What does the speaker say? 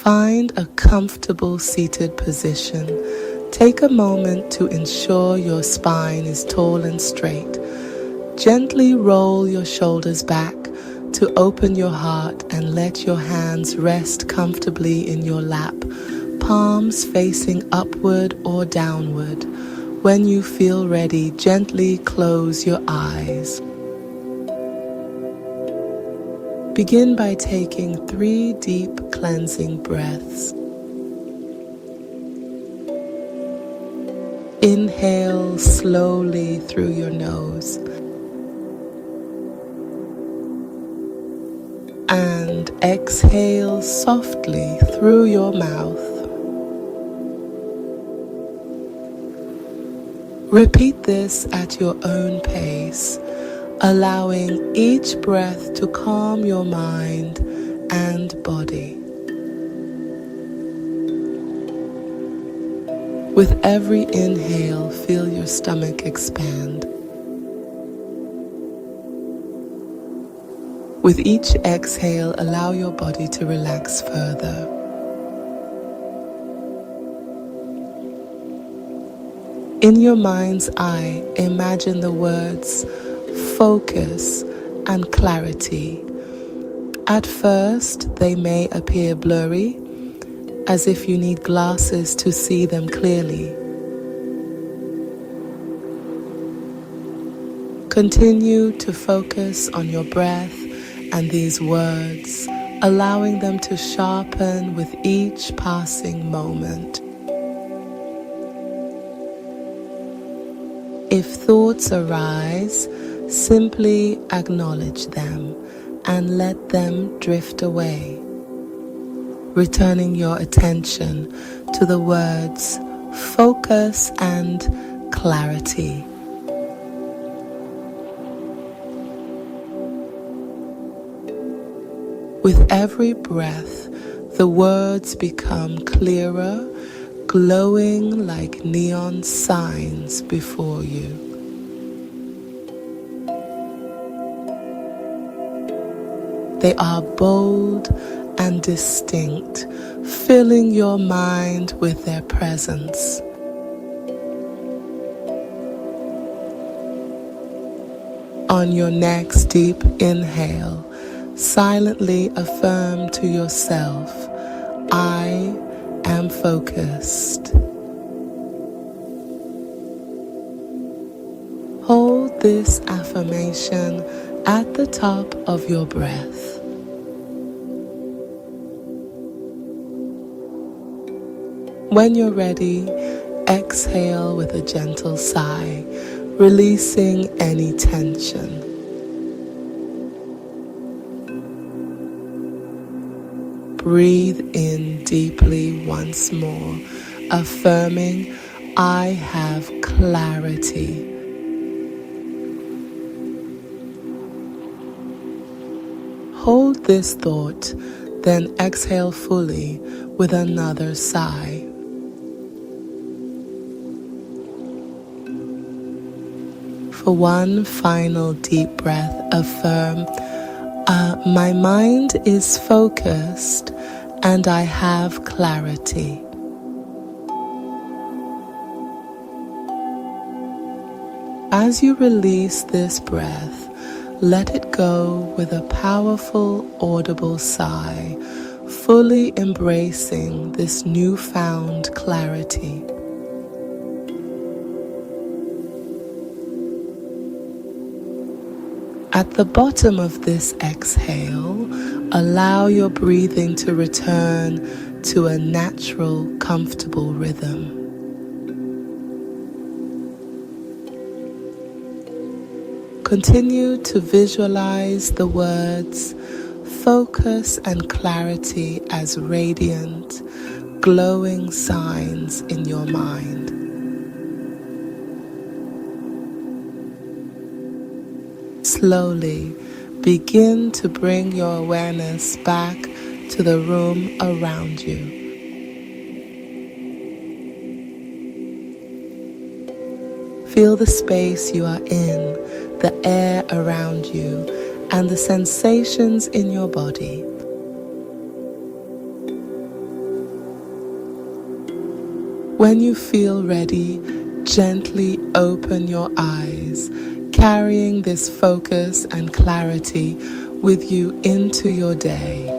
Find a comfortable seated position. Take a moment to ensure your spine is tall and straight. Gently roll your shoulders back to open your heart and let your hands rest comfortably in your lap, palms facing upward or downward. When you feel ready, gently close your eyes. Begin by taking 3 deep cleansing breaths. Inhale slowly through your nose and exhale softly through your mouth. Repeat this at your own pace, allowing each breath to calm your mind and body. With every inhale, feel your stomach expand. With each exhale, allow your body to relax further. In your mind's eye, imagine the words focus and clarity. At first, they may appear blurry, as if you need glasses to see them clearly. Continue to focus on your breath and these words, allowing them to sharpen with each passing moment. If thoughts arise, simply acknowledge them and let them drift away, returning your attention to the words focus and clarity. With every breath, the words become clearer, glowing like neon signs before you. They are bold and distinct, filling your mind with their presence. On your next deep inhale, silently affirm to yourself, I am focused. Hold this affirmation at the top of your breath. When you're ready, exhale with a gentle sigh, releasing any tension. Breathe in deeply once more, affirming, I have clarity. Hold this thought, then exhale fully with another sigh. For one final deep breath, affirm, my mind is focused and I have clarity. As you release this breath, let it go with a powerful, audible sigh, fully embracing this newfound clarity. At the bottom of this exhale, allow your breathing to return to a natural, comfortable rhythm. Continue to visualize the words focus and clarity as radiant, glowing signs in your mind. Slowly begin to bring your awareness back to the room around you. Feel the space you are in, the air around you, and the sensations in your body. When you feel ready, gently open your eyes, carrying this focus and clarity with you into your day.